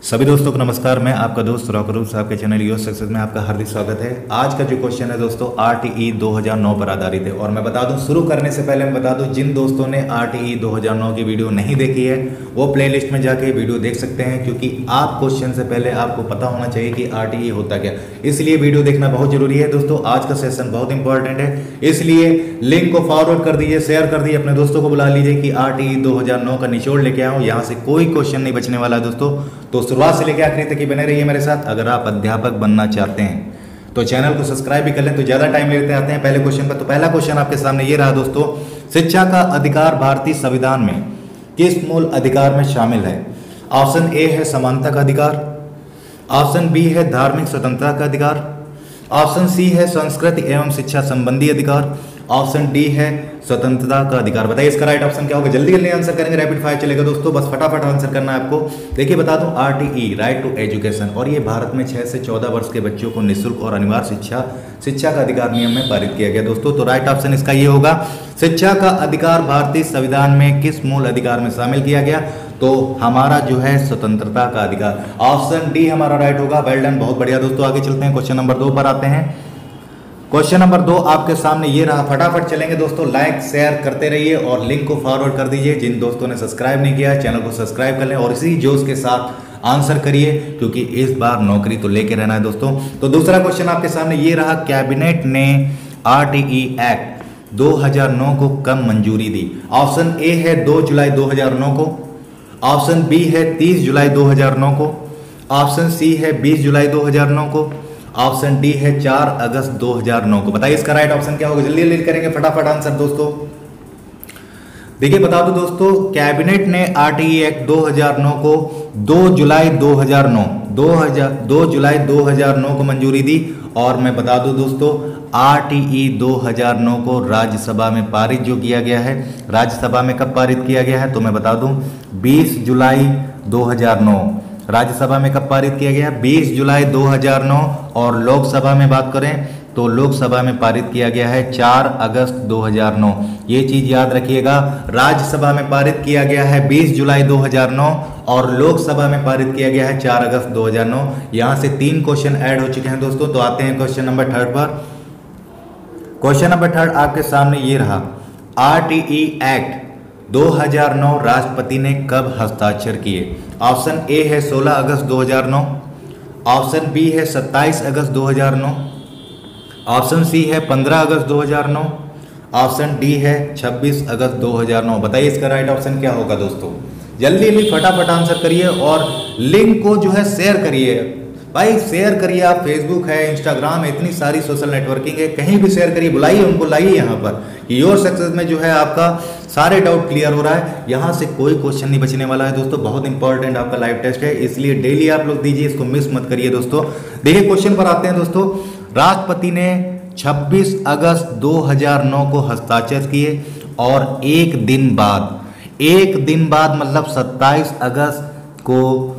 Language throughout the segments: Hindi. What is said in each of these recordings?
सभी दोस्तों को नमस्कार। मैं आपका दोस्त रॉकरूप आपके चैनल योर सक्सेस में आपका हार्दिक स्वागत है। आज का जो क्वेश्चन है दोस्तों RTE 2009 पर आधारित है। और मैं बता दूं, शुरू करने से पहले मैं बता दूं, जिन दोस्तों ने RTE 2009 की वीडियो नहीं देखी है वो प्लेलिस्ट में जाके वीडियो देख सकते हैं, क्योंकि आप क्वेश्चन से पहले आपको पता होना चाहिए कि RTE होता क्या, इसलिए वीडियो देखना बहुत जरूरी है दोस्तों। आज का सेशन बहुत इंपॉर्टेंट है, इसलिए लिंक को फॉरवर्ड कर दीजिए, शेयर कर दीजिए, अपने दोस्तों को बुला लीजिए कि RTE 2009 का निचोड़ लेके आओ। यहाँ से कोई क्वेश्चन नहीं बचने वाला है दोस्तों। तो शुरुआत से लेकर आखिरी तक ही बने रहिए मेरे साथ। अगर आप अध्यापक बनना चाहते हैं तो चैनल को सब्सक्राइब भी कर लें। तो ज़्यादा टाइम लेते आते हैं पहले क्वेश्चन पर। तो पहला क्वेश्चन आपके सामने ये रहा दोस्तों, शिक्षा का अधिकार भारतीय संविधान में किस मूल अधिकार में शामिल है? ऑप्शन ए है समानता का अधिकार, ऑप्शन बी है धार्मिक स्वतंत्रता का अधिकार, ऑप्शन सी है संस्कृति एवं शिक्षा संबंधी अधिकार, ऑप्शन डी है स्वतंत्रता का अधिकार। बताइए इसका राइट ऑप्शन क्या होगा? जल्दी जल्दी आंसर करेंगे, रैपिड फायर चलेगा दोस्तों, बस फटाफट आंसर करना है आपको। देखिए बता दूं, RTE राइट टू एजुकेशन, और ये भारत में 6 से 14 वर्ष के बच्चों को निःशुल्क और अनिवार्य शिक्षा का अधिकार नियम में पारित किया गया दोस्तों। तो राइट ऑप्शन इसका ये होगा, शिक्षा का अधिकार भारतीय संविधान में किस मूल अधिकार में शामिल किया गया? तो हमारा जो है स्वतंत्रता का अधिकार, ऑप्शन डी हमारा राइट होगा। वेल डन, बहुत बढ़िया दोस्तों। आगे चलते हैं, क्वेश्चन नंबर 2 पर आते हैं। क्वेश्चन नंबर 2 आपके सामने ये रहा, फटाफट चलेंगे दोस्तों, लाइक शेयर करते रहिए और लिंक को फॉरवर्ड कर दीजिए। जिन दोस्तों ने सब्सक्राइब नहीं किया है चैनल को सब्सक्राइब कर लें और इसी जोश के साथ आंसर करिए, क्योंकि इस बार नौकरी तो लेके रहना है दोस्तों। तो दूसरा क्वेश्चन आपके सामने ये रहा, कैबिनेट ने RTE एक्ट 2009 को कब मंजूरी दी? ऑप्शन ए है 2 जुलाई 2009 को, ऑप्शन बी है 30 जुलाई 2009 को, ऑप्शन सी है 20 जुलाई 2009 को, ऑप्शन डी है 4 अगस्त 2009 को। बताइए इसका राइट ऑप्शन क्या होगा? जल्दी जल्दी करेंगे, फटाफट आंसर दोस्तों। देखिए बता दो दोस्तों, कैबिनेट ने RTE एक्ट 2009 को 2 जुलाई 2009 को मंजूरी दी। और मैं बता दूं दोस्तों, RTE 2009 को राज्यसभा में पारित जो किया गया है, राज्यसभा में कब पारित किया गया है? तो मैं बता दूं 20 जुलाई 2009। राज्यसभा में कब पारित किया गया? 20 जुलाई 2009। और लोकसभा में बात करें तो लोकसभा में पारित किया गया है 4 अगस्त 2009। ये चीज याद रखिएगा, राज्यसभा में पारित किया गया है 20 जुलाई 2009 और लोकसभा में पारित किया गया है 4 अगस्त 2009। यहां से 3 क्वेश्चन ऐड हो चुके हैं दोस्तों। तो आते हैं क्वेश्चन नंबर 3 पर। क्वेश्चन नंबर 3 आपके सामने ये रहा, RTE एक्ट 2009 राष्ट्रपति ने कब हस्ताक्षर किए? ऑप्शन ए है 16 अगस्त 2009, ऑप्शन बी है 27 अगस्त 2009, ऑप्शन सी है 15 अगस्त 2009, ऑप्शन डी है 26 अगस्त 2009। बताइए इसका राइट ऑप्शन क्या होगा दोस्तों? जल्दी जल्दी फटाफट आंसर करिए और लिंक को जो है शेयर करिए भाई, शेयर करिए। आप फेसबुक है, इंस्टाग्राम है, इतनी सारी सोशल नेटवर्किंग है, कहीं भी शेयर करिए, बुलाइए उनको, लाइए यहाँ पर कि योर सक्सेस में जो है आपका सारे डाउट क्लियर हो रहा है। यहाँ से कोई क्वेश्चन नहीं बचने वाला है दोस्तों। बहुत इंपॉर्टेंट आपका लाइव टेस्ट है, इसलिए डेली आप लोग दीजिए, इसको मिस मत करिए दोस्तों। देखिए क्वेश्चन पर आते हैं दोस्तों, राष्ट्रपति ने 26 अगस्त 2009 को हस्ताक्षर किए और एक दिन बाद मतलब 27 अगस्त को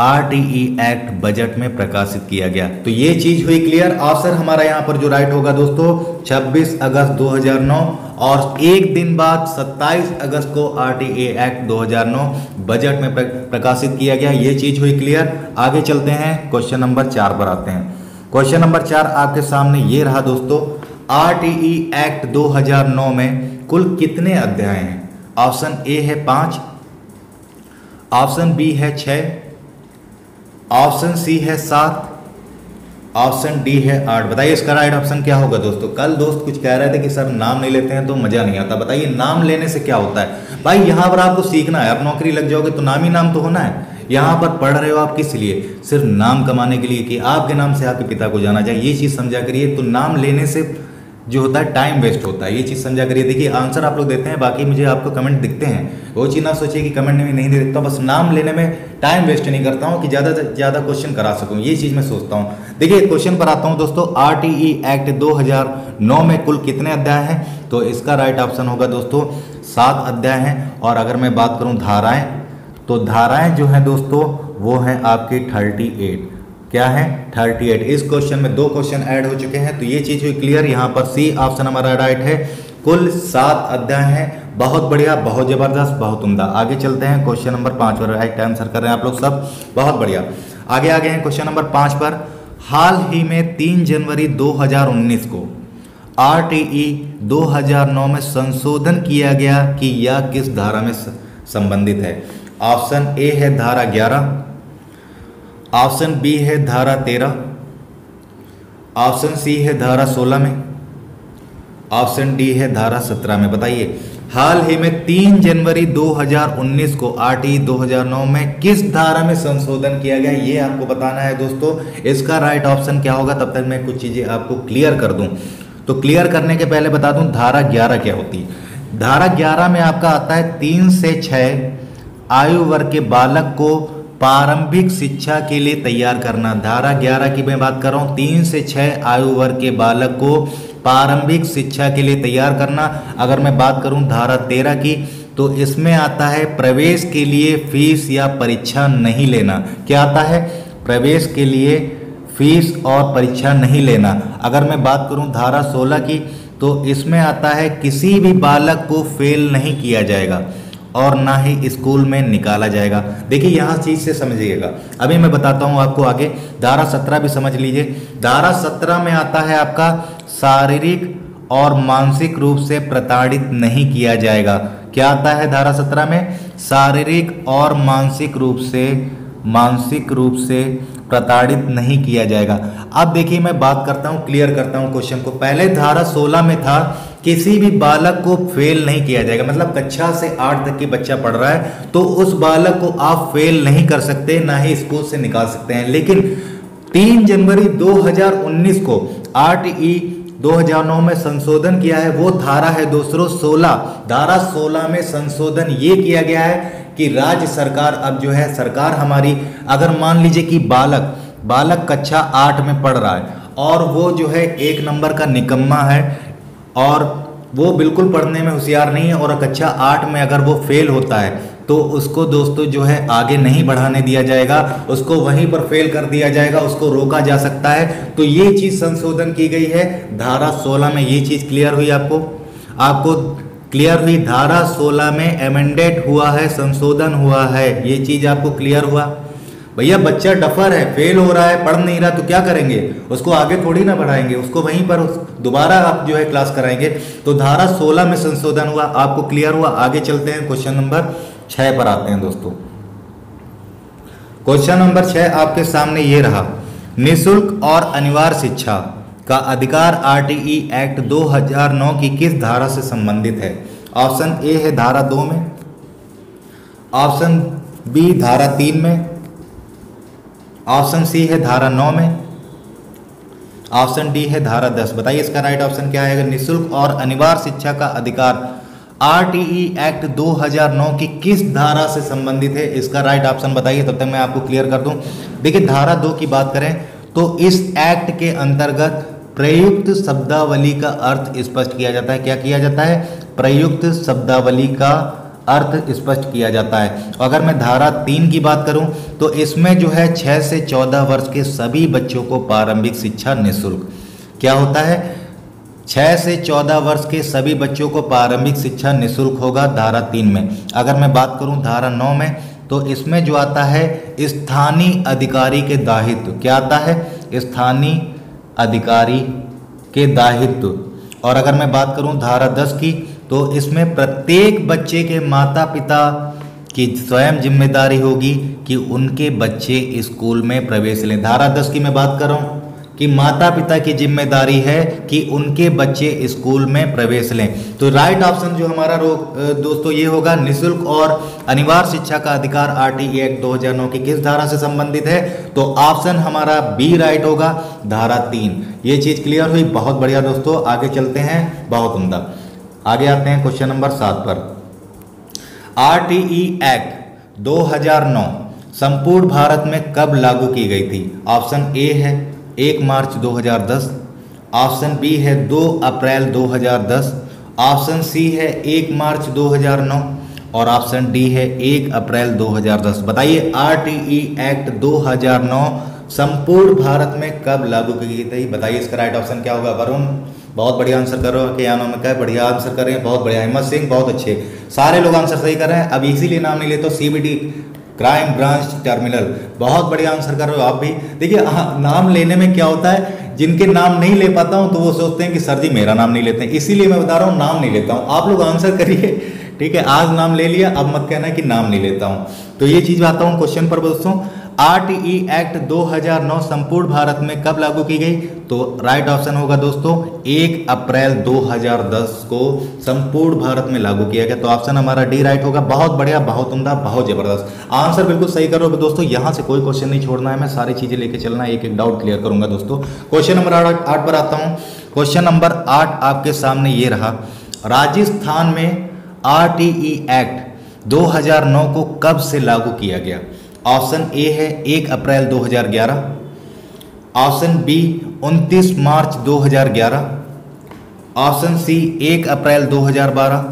RTE एक्ट बजट में प्रकाशित किया गया। तो ये चीज हुई क्लियर। आंसर हमारा यहाँ पर जो राइट होगा दोस्तों 26 अगस्त 2009 और एक दिन बाद 27 अगस्त को RTE एक्ट 2009 बजट में प्रकाशित किया गया। ये चीज हुई क्लियर। आगे चलते हैं, क्वेश्चन नंबर 4 पर आते हैं। क्वेश्चन नंबर 4 आपके सामने ये रहा दोस्तों, RTE एक्ट 2009 में कुल कितने अध्याय हैं? ऑप्शन ए है 5, ऑप्शन बी है 6, ऑप्शन सी है 7, ऑप्शन डी है 8। बताइए इसका राइट ऑप्शन क्या होगा दोस्तों? कल दोस्त कुछ कह रहे थे कि सर नाम नहीं लेते हैं तो मजा नहीं आता। बताइए नाम लेने से क्या होता है भाई? यहाँ पर आपको सीखना है, अब नौकरी लग जाओगे तो नाम ही नाम तो होना है। यहाँ पर पढ़ रहे हो आप किस लिए? सिर्फ नाम कमाने के लिए, कि आपके नाम से आपके पिता को जाना जाए, ये चीज समझा करिए। तो नाम लेने से जो होता है टाइम वेस्ट होता है, ये चीज़ समझा करिए। देखिए आंसर आप लोग देते हैं, बाकी मुझे आपको कमेंट दिखते हैं, वो चीज़ ना सोचिए कि कमेंट में नहीं दे देता, बस नाम लेने में टाइम वेस्ट नहीं करता हूँ कि ज़्यादा से ज़्यादा क्वेश्चन करा सकूँ, ये चीज़ मैं सोचता हूँ। देखिए क्वेश्चन पर आता हूँ दोस्तों, RTE एक्ट 2009 में कुल कितने अध्याय हैं? तो इसका राइट ऑप्शन होगा दोस्तों 7 अध्याय हैं। और अगर मैं बात करूँ धाराएँ, तो धाराएँ जो हैं दोस्तों वो हैं आपकी 38। क्या है? 38। इस क्वेश्चन में 2 क्वेश्चन ऐड हो चुके हैं, तो ये चीज हुई क्लियर। यहाँ पर सी ऑप्शन हमारा राइट है। कुल 7 अध्याय हैं बहुत बढ़िया, बहुत ज़बरदस्त, बहुत उम्दा। आगे चलते हैं क्वेश्चन नंबर 5 पर। राइट आंसर कर रहे हैं आप लोग सब, बहुत बढ़िया। आगे आ गए हैं क्वेश्चन नंबर 5 पर। हाल ही में 3 जनवरी 2019 को RTE 2009 में संशोधन किया गया कि यह किस धारा में संबंधित है? ऑप्शन ए है धारा 11, ऑप्शन बी है धारा 13, ऑप्शन सी है धारा 16 में, ऑप्शन डी है धारा 17 में। बताइए, हाल ही में 3 जनवरी 2019 को RTE 2009 में किस धारा में संशोधन किया गया, ये आपको बताना है दोस्तों। इसका राइट ऑप्शन क्या होगा, तब तक मैं कुछ चीज़ें आपको क्लियर कर दूं। तो क्लियर करने के पहले बता दूं धारा 11 क्या होती है। धारा 11 में आपका आता है 3 से 6 आयु वर्ग के बालक को प्रारंभिक शिक्षा के लिए तैयार करना। धारा 11 की मैं बात कर रहा हूँ, 3 से 6 आयु वर्ग के बालक को प्रारंभिक शिक्षा के लिए तैयार करना। अगर मैं बात करूं धारा 13 की, तो इसमें आता है प्रवेश के लिए फीस या परीक्षा नहीं लेना। क्या आता है? प्रवेश के लिए फीस और परीक्षा नहीं लेना। अगर मैं बात करूं धारा 16 की, तो इसमें आता है किसी भी बालक को फेल नहीं किया जाएगा और ना ही स्कूल में निकाला जाएगा। देखिए यहाँ चीज़ से समझिएगा, अभी मैं बताता हूँ आपको आगे। धारा 17 भी समझ लीजिए। धारा 17 में आता है आपका शारीरिक और मानसिक रूप से प्रताड़ित नहीं किया जाएगा। क्या आता है धारा 17 में? शारीरिक और मानसिक रूप से प्रताड़ित नहीं किया जाएगा। अब देखिए मैं बात करता हूँ, क्लियर करता हूँ क्वेश्चन को। पहले धारा 16 में था किसी भी बालक को फेल नहीं किया जाएगा, मतलब कक्षा से 8 तक की बच्चा पढ़ रहा है तो उस बालक को आप फेल नहीं कर सकते, ना ही स्कूल से निकाल सकते हैं। लेकिन 3 जनवरी 2019 को RTE 2009 में संशोधन किया है, वो धारा है दोस्तों 16। धारा 16 में संशोधन ये किया गया है कि राज्य सरकार, अब जो है सरकार हमारी, अगर मान लीजिए कि बालक कक्षा 8 में पढ़ रहा है और वो जो है 1 नंबर का निकम्मा है और वो बिल्कुल पढ़ने में होशियार नहीं है, और कक्षा 8 में अगर वो फेल होता है तो उसको दोस्तों जो है आगे नहीं बढ़ाने दिया जाएगा, उसको वहीं पर फेल कर दिया जाएगा, उसको रोका जा सकता है। तो ये चीज़ संशोधन की गई है धारा 16 में। ये चीज़ क्लियर हुई आपको क्लियर हुई। धारा 16 में एमेंडेड हुआ है, संशोधन हुआ है, ये चीज़ आपको क्लियर हुआ। भैया बच्चा डफर है, फेल हो रहा है, पढ़ नहीं रहा, तो क्या करेंगे? उसको आगे थोड़ी ना बढ़ाएंगे, उसको वहीं पर दोबारा आप जो है क्लास कराएंगे। तो धारा 16 में संशोधन हुआ, आपको क्लियर हुआ। आगे चलते हैं, क्वेश्चन नंबर 6 पर आते हैं दोस्तों। क्वेश्चन नंबर 6 आपके सामने ये रहा। निःशुल्क और अनिवार्य शिक्षा का अधिकार RTE एक्ट 2009 की किस धारा से संबंधित है? ऑप्शन ए है धारा 2 में, ऑप्शन बी धारा 3 में, ऑप्शन सी है धारा 9 में, ऑप्शन डी है धारा 10। बताइए इसका राइट ऑप्शन क्या है? निःशुल्क और अनिवार्य शिक्षा का अधिकार RTE एक्ट 2009 की किस धारा से संबंधित है? इसका राइट ऑप्शन बताइए, तब तक मैं आपको क्लियर कर दूं। देखिए धारा 2 की बात करें तो इस एक्ट के अंतर्गत प्रयुक्त शब्दावली का अर्थ स्पष्ट किया जाता है। क्या किया जाता है? प्रयुक्त शब्दावली का अर्थ स्पष्ट किया जाता है। अगर मैं धारा 3 की बात करूं तो इसमें जो है 6 से 14 वर्ष के सभी बच्चों को प्रारंभिक शिक्षा निःशुल्क। क्या होता है? 6 से 14 वर्ष के सभी बच्चों को प्रारंभिक शिक्षा निःशुल्क होगा धारा 3 में। अगर मैं बात करूं धारा 9 में तो इसमें जो आता है स्थानीय अधिकारी के दायित्व। क्या आता है? स्थानीय अधिकारी के दायित्व। और अगर मैं बात करूं धारा 10 की तो इसमें प्रत्येक बच्चे के माता पिता की स्वयं जिम्मेदारी होगी कि उनके बच्चे स्कूल में प्रवेश लें। धारा 10 की मैं बात कर रहा हूँ कि माता पिता की जिम्मेदारी है कि उनके बच्चे स्कूल में प्रवेश लें। तो राइट ऑप्शन जो हमारा दोस्तों ये होगा, निःशुल्क और अनिवार्य शिक्षा का अधिकार RTE एक्ट 2009 की किस धारा से संबंधित है? तो ऑप्शन हमारा बी राइट होगा, धारा 3। ये चीज़ क्लियर हुई, बहुत बढ़िया दोस्तों। आगे चलते हैं, बहुत उम्दा। आगे आते हैं क्वेश्चन नंबर 7 पर। RTE एक्ट 2009 संपूर्ण भारत में कब लागू की गई थी? ऑप्शन ए है 1 मार्च 2010, ऑप्शन बी है 2 अप्रैल 2010, ऑप्शन सी है 1 मार्च 2009 और ऑप्शन डी है 1 अप्रैल 2010। बताइए RTE एक्ट 2009 संपूर्ण भारत में कब लागू की गई थी? बताइए इसका राइट ऑप्शन क्या होगा? वरुण बहुत बढ़िया आंसर कर रहे हो, क्या नाम है, बढ़िया आंसर कर रहे हैं, बहुत बढ़िया। हिम्मत सिंह बहुत अच्छे, सारे लोग आंसर सही कर रहे हैं। अब इसीलिए नाम नहीं लेते, CBT क्राइम ब्रांच टर्मिनल, बहुत बढ़िया आंसर कर रहे हो आप भी। देखिए नाम लेने में क्या होता है, जिनके नाम नहीं ले पाता हूं तो वो सोचते हैं कि सर जी मेरा नाम नहीं लेते हैं, इसीलिए मैं बता रहा हूँ नाम नहीं लेता हूँ। आप लोग आंसर करिए, ठीक है। आज नाम ले लिया, अब मत कहना कि नाम नहीं लेता हूँ। तो ये चीज आता हूँ क्वेश्चन पर दोस्तों। RTE एक्ट 2009 संपूर्ण भारत में कब लागू की गई? तो राइट ऑप्शन होगा दोस्तों 1 अप्रैल 2010 को संपूर्ण भारत में लागू किया गया। तो ऑप्शन हमारा डी राइट होगा। बहुत बढ़िया, बहुत उम्दा, बहुत जबरदस्त आंसर, बिल्कुल सही करो दोस्तों। यहां से कोई क्वेश्चन नहीं छोड़ना है, मैं सारी चीजें लेके चलना है, एक एक डाउट क्लियर करूंगा दोस्तों। क्वेश्चन नंबर 8 पर आता हूं। क्वेश्चन नंबर 8 आपके सामने ये रहा, राजस्थान में RTE एक्ट 2009 को कब से लागू किया गया? ऑप्शन ए है 1 अप्रैल 2011, ऑप्शन बी 29 मार्च 2011, ऑप्शन सी 1 अप्रैल 2012,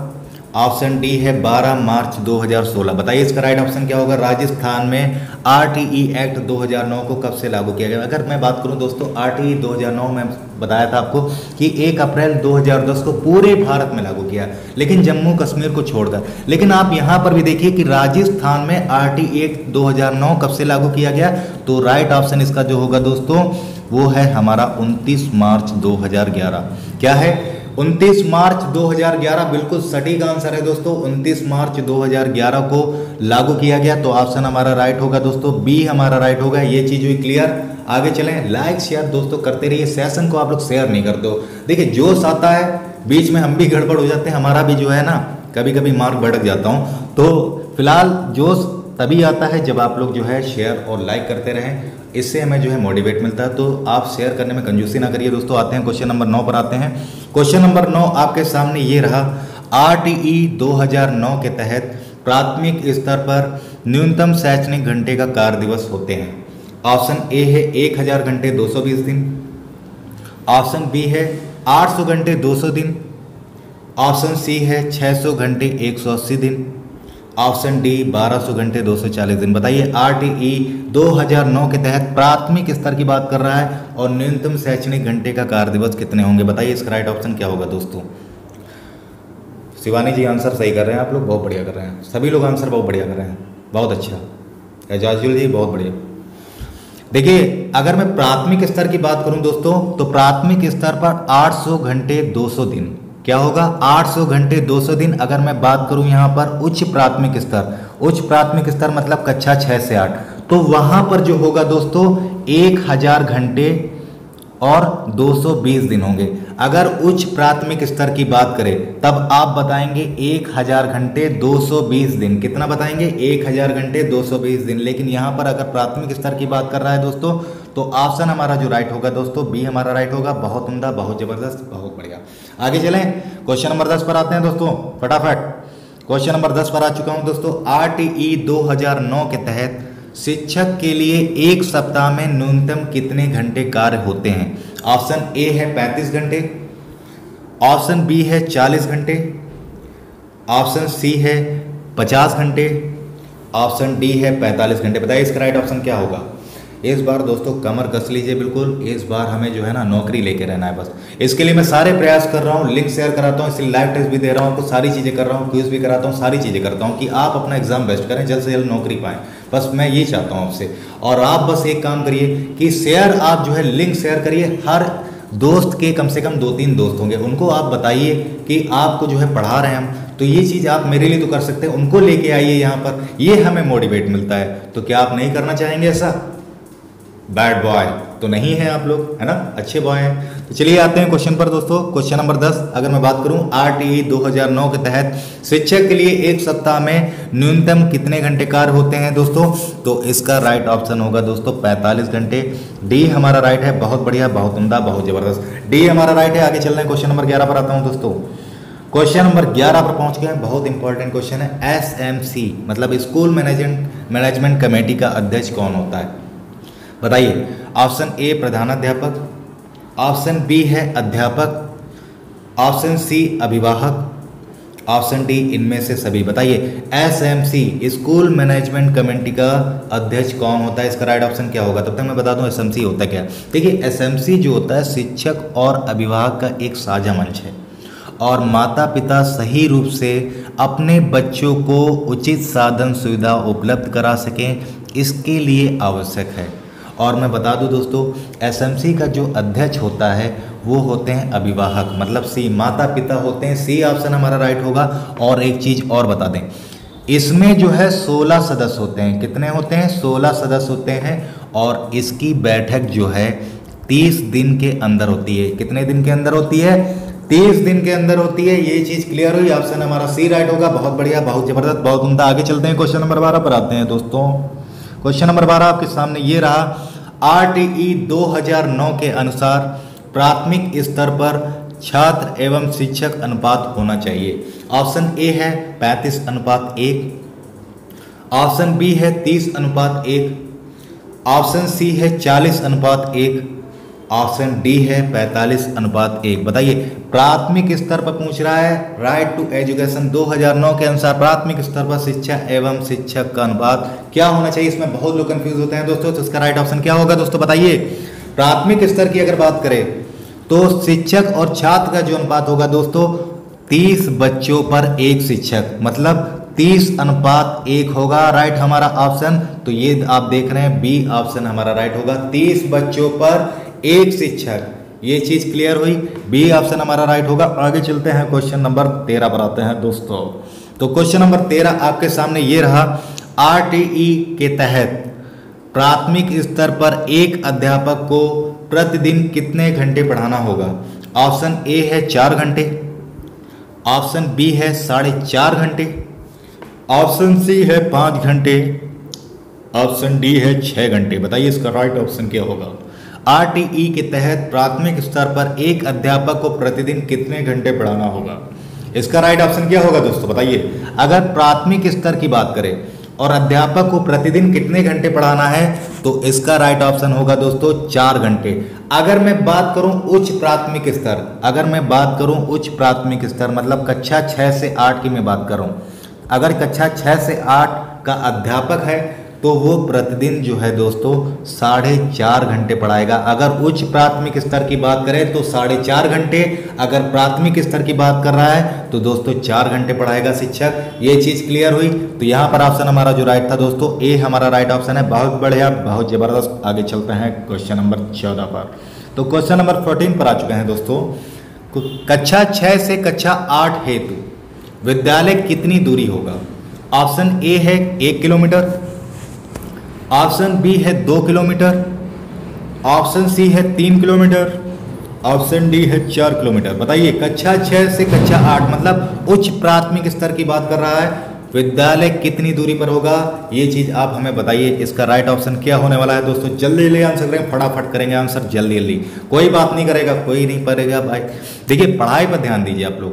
ऑप्शन डी है 12 मार्च 2016। बताइए इसका राइट ऑप्शन क्या होगा? राजस्थान में RTE एक्ट 2009 को कब से लागू किया गया? अगर मैं बात करूं दोस्तों RTE 2009 में बताया था आपको कि 1 अप्रैल 2010 को पूरे भारत में लागू किया, लेकिन जम्मू कश्मीर को छोड़कर। लेकिन आप यहां पर भी देखिए कि राजस्थान में RTE एक्ट 2009 कब से लागू किया गया? तो राइट ऑप्शन इसका जो होगा दोस्तों वो है हमारा 29 मार्च 2011। क्या है? 29 मार्च 2011 बिल्कुल सटीक आंसर है दोस्तों। 29 मार्च 2011 को लागू किया गया। तो ऑप्शन हमारा राइट होगा दोस्तों, बी हमारा राइट होगा। ये चीज हुई क्लियर। आगे चलें, लाइक शेयर दोस्तों करते रहिए, सेशन को आप लोग शेयर नहीं करते हो। देखिए जोश आता है, बीच में हम भी गड़बड़ हो जाते हैं, हमारा भी जो है ना कभी कभी मार्क भटक जाता हूँ। तो फिलहाल जोश तभी आता है जब आप लोग जो है शेयर और लाइक करते रहें, इससे हमें जो है मोटिवेट मिलता है। तो आप शेयर करने में कंजूसी ना करिए दोस्तों। आते हैं क्वेश्चन नंबर 9 पर आते हैं। क्वेश्चन नंबर 9 आपके सामने ये रहा, RTE 2009 के तहत प्राथमिक स्तर पर न्यूनतम शैक्षणिक घंटे का कार्य दिवस होते हैं। ऑप्शन ए है 1000 घंटे 220 दिन, ऑप्शन बी है 800 घंटे 200 दिन, ऑप्शन सी है 600 घंटे 180 दिन, ऑप्शन डी 1200 घंटे 240 दिन। बताइए RTE 2009 के तहत प्राथमिक स्तर की बात कर रहा है और न्यूनतम शैक्षणिक घंटे का कार्य दिवस कितने होंगे? बताइए इसका राइट ऑप्शन क्या होगा दोस्तों। शिवानी जी आंसर सही कर रहे हैं, आप लोग बहुत बढ़िया कर रहे हैं, सभी लोग आंसर बहुत बढ़िया कर रहे हैं, बहुत अच्छा। एजाजुल जी बहुत बढ़िया। देखिए अगर मैं प्राथमिक स्तर की बात करूं दोस्तों तो प्राथमिक स्तर पर 800 घंटे 200 दिन। क्या होगा? 800 घंटे 200 दिन। अगर मैं बात करूं यहां पर उच्च प्राथमिक स्तर, उच्च प्राथमिक स्तर मतलब कक्षा 6 से 8, तो वहां पर जो होगा दोस्तों 1000 घंटे और 220 दिन होंगे। अगर उच्च प्राथमिक स्तर की बात करें तब आप बताएंगे 1000 घंटे 220 दिन। कितना बताएंगे? 1000 घंटे 220 दिन। लेकिन यहाँ पर अगर प्राथमिक स्तर की बात कर रहा है दोस्तों तो ऑप्शन हमारा जो राइट होगा दोस्तों बी हमारा राइट होगा। बहुत उम्दा, बहुत जबरदस्त, बहुत बढ़िया। आगे चलें, क्वेश्चन नंबर 10 पर आते हैं दोस्तों फटाफट। क्वेश्चन नंबर 10 पर आ चुका हूं दोस्तों। RTE 2009 के तहत शिक्षक के लिए एक सप्ताह में न्यूनतम कितने घंटे कार्य होते हैं? ऑप्शन ए है 35 घंटे, ऑप्शन बी है 40 घंटे, ऑप्शन सी है 50 घंटे, ऑप्शन डी है 45 घंटे। बताइए इसका राइट ऑप्शन क्या होगा? इस बार दोस्तों कमर कस लीजिए बिल्कुल, इस बार हमें जो है ना नौकरी लेके रहना है बस। इसके लिए मैं सारे प्रयास कर रहा हूँ, लिंक शेयर कराता हूँ, इसलिए लाइव टेस्ट भी दे रहा हूँ आपको, सारी चीज़ें कर रहा हूँ, क्विज भी कराता हूँ, सारी चीज़ें करता हूँ कि आप अपना एग्जाम बेस्ट करें, जल्द से जल्द नौकरी पाएं। बस मैं ये चाहता हूँ आपसे। और आप बस एक काम करिए कि शेयर, आप जो है लिंक शेयर करिए। हर दोस्त के कम से कम 2-3 दोस्त होंगे, उनको आप बताइए कि आपको जो है पढ़ा रहे हैं हम, तो ये चीज़ आप मेरे लिए तो कर सकते हैं, उनको लेके आइए यहाँ पर, ये हमें मोटिवेट मिलता है। तो क्या आप नहीं करना चाहेंगे ऐसा? बैड बॉय तो नहीं है आप लोग, है ना, अच्छे बॉय हैं। तो चलिए आते हैं क्वेश्चन पर दोस्तों। क्वेश्चन नंबर 10 अगर मैं बात करूं RTE 2009 के तहत शिक्षक के लिए एक सप्ताह में न्यूनतम कितने घंटे कार्य होते हैं दोस्तों? तो इसका राइट ऑप्शन होगा दोस्तों 45 घंटे। डी हमारा राइट है। बहुत बढ़िया, बहुत उम्दा, बहुत जबरदस्त, डी हमारा राइट है। आगे चल रहे हैं, क्वेश्चन नंबर 11 पर आता हूँ दोस्तों। क्वेश्चन नंबर 11 पर पहुंच गए हैं। बहुत इंपॉर्टेंट क्वेश्चन है। SMC मतलब स्कूल मैनेजमेंट कमेटी का अध्यक्ष कौन होता है? बताइए। ऑप्शन ए प्रधानाध्यापक, ऑप्शन बी है अध्यापक, ऑप्शन सी अभिभावक, ऑप्शन डी इनमें से सभी। बताइए एसएमसी स्कूल मैनेजमेंट कमेटी का अध्यक्ष कौन होता है, इसका राइट ऑप्शन क्या होगा। तब तक मैं बता दूं एसएमसी होता क्या है। देखिए एसएमसी जो होता है शिक्षक और अभिभावक का एक साझा मंच है और माता पिता सही रूप से अपने बच्चों को उचित साधन सुविधा उपलब्ध करा सकें, इसके लिए आवश्यक है। और मैं बता दूं दोस्तों एसएमसी का जो अध्यक्ष होता है वो होते हैं अभिभावक, मतलब सी, माता पिता होते हैं। सी ऑप्शन हमारा राइट होगा। और एक चीज़ और बता दें, इसमें जो है 16 सदस्य होते हैं। कितने होते हैं? 16 सदस्य होते हैं। और इसकी बैठक जो है 30 दिन के अंदर होती है। कितने दिन के अंदर होती है? 30 दिन के अंदर होती है। ये चीज़ क्लियर हुई। ऑप्शन हमारा सी राइट होगा। बहुत बढ़िया, बहुत ज़बरदस्त, बहुत उम्दा। आगे चलते हैं, क्वेश्चन नंबर 12 पर आते हैं दोस्तों। क्वेश्चन नंबर 12 आपके सामने ये रहा। आरटीई 2009 के अनुसार प्राथमिक स्तर पर छात्र एवं शिक्षक अनुपात होना चाहिए। ऑप्शन ए है 35:1, ऑप्शन बी है 30:1, ऑप्शन सी है 40:1, ऑप्शन डी है 45:1। बताइए प्राथमिक स्तर पर पूछ रहा है। राइट टू एजुकेशन 2009 के अनुसार प्राथमिक स्तर पर शिक्षा एवं शिक्षक का अनुपात क्या होना चाहिए। इसमें बहुत लोग कंफ्यूज होते हैं दोस्तों, तो इसका राइट ऑप्शन क्या होगा दोस्तों बताइए। प्राथमिक स्तर की अगर बात करें तो शिक्षक और छात्र का जो अनुपात होगा दोस्तों 30 बच्चों पर एक शिक्षक, मतलब 30:1 होगा। राइट हमारा ऑप्शन, तो ये आप देख रहे हैं बी ऑप्शन हमारा राइट होगा। 30 बच्चों पर एक शिक्षक, ये चीज क्लियर हुई। बी ऑप्शन हमारा राइट होगा। आगे चलते हैं, क्वेश्चन नंबर 13 पर आते हैं दोस्तों। तो क्वेश्चन नंबर 13 आपके सामने ये रहा। आरटीई के तहत प्राथमिक स्तर पर एक अध्यापक को प्रतिदिन कितने घंटे पढ़ाना होगा। ऑप्शन ए है 4 घंटे, ऑप्शन बी है 4.5 घंटे, ऑप्शन सी है 5 घंटे, ऑप्शन डी है 6 घंटे। बताइए इसका राइट ऑप्शन क्या होगा। आरटीई के तहत प्राथमिक स्तर पर एक अध्यापक को प्रतिदिन कितने घंटे पढ़ाना होगा, इसका राइट ऑप्शन क्या होगा दोस्तों बताइए। अगर प्राथमिक स्तर की बात करें और अध्यापक को प्रतिदिन कितने घंटे पढ़ाना है तो इसका राइट ऑप्शन होगा दोस्तों 4 घंटे। अगर मैं बात करूं उच्च प्राथमिक स्तर, अगर मैं बात करूं उच्च प्राथमिक स्तर मतलब कक्षा 6 से 8 की मैं बात करूं, अगर कक्षा 6 से 8 का अध्यापक है तो वो प्रतिदिन जो है दोस्तों 4.5 घंटे पढ़ाएगा। अगर उच्च प्राथमिक स्तर की बात करें तो 4.5 घंटे, अगर प्राथमिक स्तर की बात कर रहा है तो दोस्तों 4 घंटे पढ़ाएगा शिक्षक। ये चीज़ क्लियर हुई। तो यहाँ पर ऑप्शन हमारा जो राइट था दोस्तों ए हमारा राइट ऑप्शन है। बहुत बढ़िया, बहुत ज़बरदस्त। आगे चलते हैं क्वेश्चन नंबर 14 पर। तो क्वेश्चन नंबर 14 पर आ चुके हैं दोस्तों। कक्षा 6 से कक्षा 8 हेतु विद्यालय कितनी दूरी होगा। ऑप्शन ए है 1 किलोमीटर, ऑप्शन बी है 2 किलोमीटर, ऑप्शन सी है 3 किलोमीटर, ऑप्शन डी है 4 किलोमीटर। बताइए कक्षा 6 से कक्षा 8 मतलब उच्च प्राथमिक स्तर की बात कर रहा है, विद्यालय कितनी दूरी पर होगा, ये चीज़ आप हमें बताइए। इसका राइट ऑप्शन क्या होने वाला है दोस्तों। जल्दी जल्दी आंसर करेंगे, फटाफट करेंगे आंसर जल्दी जल्दी। कोई बात नहीं करेगा, कोई नहीं पढ़ेगा भाई। देखिए पढ़ाई पर ध्यान दीजिए आप लोग,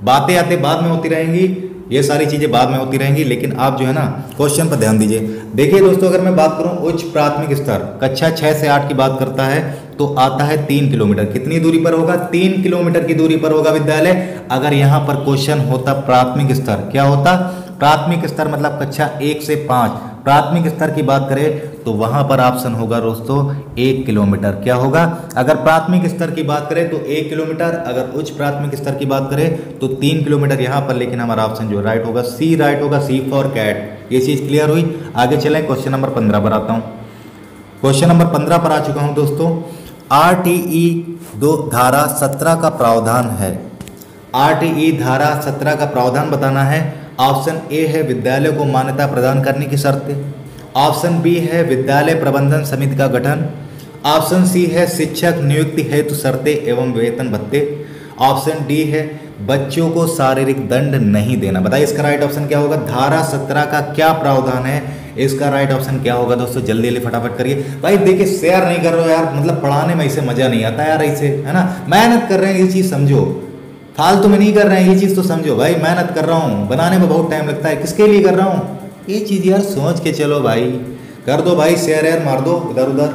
बातें आते बाद में होती रहेंगी, ये सारी चीज़ें बाद में होती रहेंगी, लेकिन आप जो है ना क्वेश्चन पर ध्यान दीजिए। देखिए दोस्तों अगर मैं बात करूं उच्च प्राथमिक स्तर कक्षा 6 से 8 की बात करता है तो आता है 3 किलोमीटर। कितनी दूरी पर होगा? 3 किलोमीटर की दूरी पर होगा विद्यालय। अगर यहाँ पर क्वेश्चन होता प्राथमिक स्तर, क्या होता? प्राथमिक स्तर मतलब कक्षा 1 से 5 प्राथमिक स्तर की बात करें तो वहाँ पर ऑप्शन होगा दोस्तों 1 किलोमीटर। क्या होगा? अगर प्राथमिक स्तर की बात करें तो 1 किलोमीटर, अगर उच्च प्राथमिक स्तर की बात करें तो 3 किलोमीटर यहाँ पर। लेकिन हमारा ऑप्शन जो राइट होगा सी राइट होगा, सी फॉर कैट। ये चीज़ क्लियर हुई। आगे चलें, क्वेश्चन नंबर 15 पर आता हूँ। क्वेश्चन नंबर 15 पर आ चुका हूँ दोस्तों। आरटीई धारा 17 का प्रावधान है। आरटीई धारा 17 का प्रावधान बताना है। ऑप्शन ए है विद्यालय को मान्यता प्रदान करने की शर्तें, ऑप्शन बी है विद्यालय प्रबंधन समिति का गठन, ऑप्शन सी है शिक्षक नियुक्ति हेतु शर्तें एवं वेतन भत्ते, ऑप्शन डी है बच्चों को शारीरिक दंड नहीं देना। बताइए इसका राइट ऑप्शन क्या होगा। धारा 17 का क्या प्रावधान है, इसका राइट ऑप्शन क्या होगा दोस्तों। जल्दी जल्दी फटाफट करिए भाई। देखिए शेयर नहीं कर रहे हो यार, मतलब पढ़ाने में इसे मजा नहीं आता यार, इसे है ना, मेहनत कर रहे हैं ये चीज़ समझो, फालतू में नहीं कर रहे हैं ये चीज़ तो समझो भाई। मेहनत कर रहा हूँ, बनाने में बहुत टाइम लगता है, किसके लिए कर रहा हूँ ये चीज़ यार, सोच के चलो भाई। कर दो भाई शेयर यार, मार दो इधर उधर,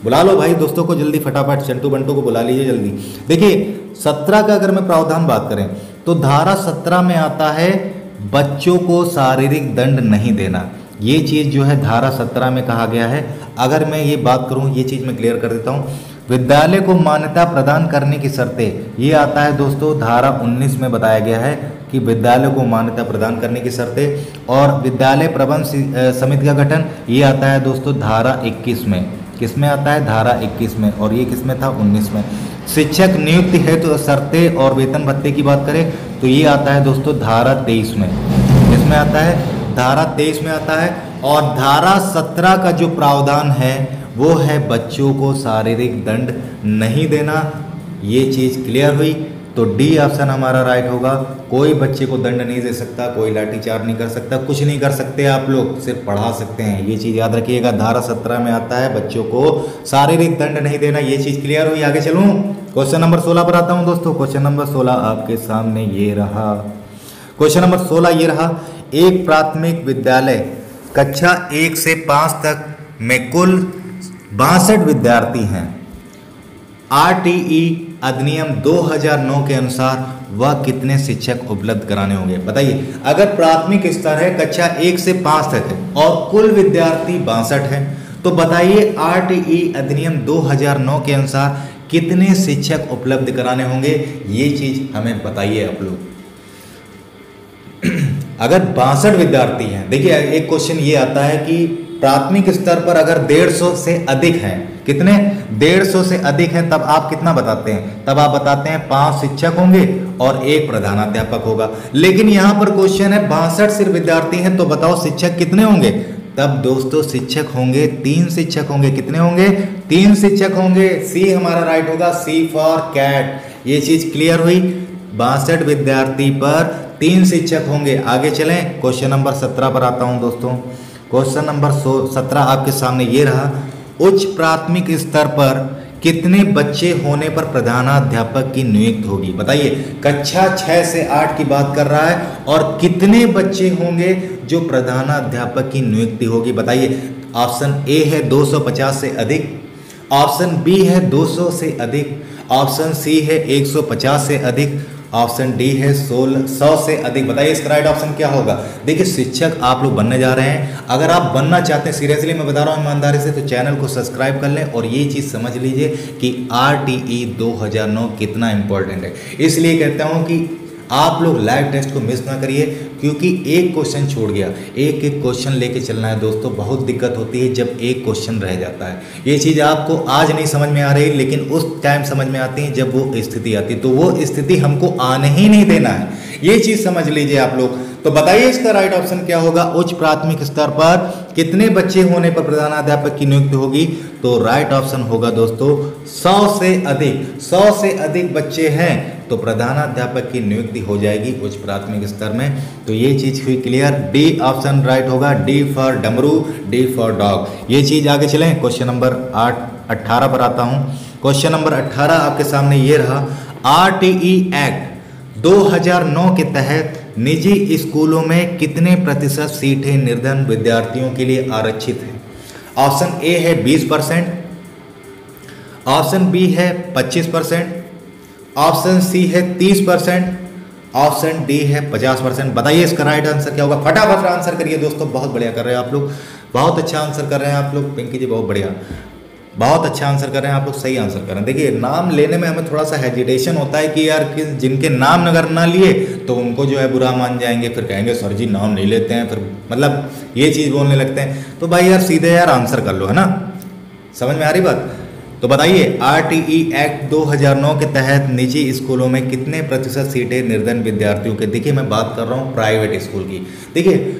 बुला लो भाई दोस्तों को जल्दी फटाफट, चंटू बंटू को बुला लीजिए जल्दी। देखिए 17 का अगर मैं प्रावधान बात करें तो धारा 17 में आता है बच्चों को शारीरिक दंड नहीं देना। ये चीज़ जो है धारा 17 में कहा गया है। अगर मैं ये बात करूँ, ये चीज़ मैं क्लियर कर देता हूँ। विद्यालय को मान्यता प्रदान करने की शर्तें, ये आता है दोस्तों धारा 19 में बताया गया है कि विद्यालय को मान्यता प्रदान करने की शर्तें। और विद्यालय प्रबंध समिति का गठन, ये आता है दोस्तों धारा 21 में। किस में आता है? धारा 21 में। और ये किस में था? 19 में। शिक्षक नियुक्ति हेतु तो शर्तें और वेतन भत्ते की बात करें तो ये आता है दोस्तों धारा 23 में। किसमें आता है? धारा 23 में आता है। और धारा 17 का जो प्रावधान है वो है बच्चों को शारीरिक दंड नहीं देना। ये चीज़ क्लियर हुई, तो डी ऑप्शन हमारा राइट होगा। कोई बच्चे को दंड नहीं दे सकता, कोई लाठीचार्ज नहीं कर सकता, कुछ नहीं कर सकते आप लोग, सिर्फ पढ़ा सकते हैं। ये चीज़ याद रखिएगा। धारा 17 में आता है बच्चों को शारीरिक दंड नहीं देना। ये चीज़ क्लियर हुई। आगे चलूँ, क्वेश्चन नंबर 16 पर आता हूँ दोस्तों। क्वेश्चन नंबर 16 आपके सामने ये रहा। क्वेश्चन नंबर 16 ये रहा। एक प्राथमिक विद्यालय कक्षा 1 से 5 तक में कुल 62 विद्यार्थी हैं। आरटीई अधिनियम 2009 के अनुसार वह कितने शिक्षक उपलब्ध कराने होंगे? बताइए। अगर प्राथमिक स्तर है, कक्षा 1 से 5 तक है और कुल विद्यार्थी 62 हैं, तो बताइए आरटीई अधिनियम 2009 के अनुसार कितने शिक्षक उपलब्ध कराने होंगे? ये चीज हमें बताइए आप लोग। अगर 62 विद्यार्थी हैं, देखिए एक क्वेश्चन ये आता है कि प्राथमिक स्तर पर अगर 150 से अधिक हैं, कितने? 150 से अधिक हैं, तब आप कितना बताते हैं? तब आप बताते हैं 5 शिक्षक होंगे और 1 प्रधानाध्यापक होगा। लेकिन यहाँ पर क्वेश्चन है 62 सिर्फ विद्यार्थी हैं, तो बताओ शिक्षक कितने होंगे? तब दोस्तों शिक्षक होंगे 3 शिक्षक होंगे। कितने होंगे? 3 शिक्षक होंगे। सी हमारा राइट होगा, सी फॉर कैट। ये चीज क्लियर हुई। 62 विद्यार्थी पर 3 शिक्षक होंगे। आगे चलें, क्वेश्चन नंबर 17 पर आता हूं दोस्तों। क्वेश्चन नंबर 17 आपके सामने ये रहा। उच्च प्राथमिक स्तर पर कितने बच्चे होने पर प्रधानाध्यापक की नियुक्ति होगी? बताइए। कक्षा 6 से 8 की बात कर रहा है और कितने बच्चे होंगे जो प्रधानाध्यापक की नियुक्ति होगी? बताइए। ऑप्शन ए है 250 से अधिक, ऑप्शन बी है 200 से अधिक, ऑप्शन सी है 150 से अधिक, ऑप्शन डी है 100 से अधिक। बताइए इसका राइट ऑप्शन क्या होगा? देखिए शिक्षक आप लोग बनने जा रहे हैं। अगर आप बनना चाहते हैं, सीरियसली मैं बता रहा हूँ ईमानदारी से, तो चैनल को सब्सक्राइब कर लें और ये चीज़ समझ लीजिए कि आरटीई 2009 कितना इंपॉर्टेंट है। इसलिए कहता हूँ कि आप लोग लाइव टेस्ट को मिस ना करिए, क्योंकि एक क्वेश्चन छूट गया। एक एक क्वेश्चन लेके चलना है दोस्तों। बहुत दिक्कत होती है जब एक क्वेश्चन रह जाता है। ये चीज़ आपको आज नहीं समझ में आ रही, लेकिन उस टाइम समझ में आती है जब वो स्थिति आती है। तो वो स्थिति हमको आने ही नहीं देना है, ये चीज़ समझ लीजिए आप लोग। तो बताइए इसका राइट ऑप्शन क्या होगा? उच्च प्राथमिक स्तर पर कितने बच्चे होने पर प्रधानाध्यापक की नियुक्ति होगी? तो राइट ऑप्शन होगा दोस्तों 100 से अधिक। 100 से अधिक बच्चे हैं तो प्रधानाध्यापक की नियुक्ति हो जाएगी उच्च प्राथमिक स्तर में। तो ये चीज़ हुई क्लियर। डी ऑप्शन राइट होगा। डी फॉर डमरू, डी फॉर डॉग। ये चीज़ आगे चलें। क्वेश्चन नंबर 18 पर आता हूँ। क्वेश्चन नंबर 18 आपके सामने ये रहा। आरटीई एक्ट 2009 के तहत निजी स्कूलों में कितने प्रतिशत सीटें निर्धन विद्यार्थियों के लिए आरक्षित हैं? ऑप्शन ए है 20%, ऑप्शन बी है 25%, ऑप्शन सी है 30%, ऑप्शन डी है 50%। बताइए इसका राइट आंसर क्या होगा? फटाफट आंसर करिए दोस्तों। बहुत बढ़िया कर रहे हैं आप लोग, बहुत अच्छा आंसर कर रहे हैं आप लोग। पिंकी जी बहुत बढ़िया, बहुत अच्छा आंसर कर रहे हैं आप लोग, सही आंसर कर रहे हैं। देखिए नाम लेने में हमें थोड़ा सा हेजिटेशन होता है कि यार कि जिनके नाम अगर ना लिए तो उनको जो है बुरा मान जाएंगे, फिर कहेंगे सर जी नाम नहीं लेते हैं, फिर मतलब ये चीज़ बोलने लगते हैं। तो भाई यार सीधे यार आंसर कर लो, है ना? समझ में आ रही बात? तो बताइए आरटीई एक्ट 2009 के तहत निजी स्कूलों में कितने प्रतिशत सीटें निर्धन विद्यार्थियों के? देखिए मैं बात कर रहा हूँ प्राइवेट स्कूल की। देखिए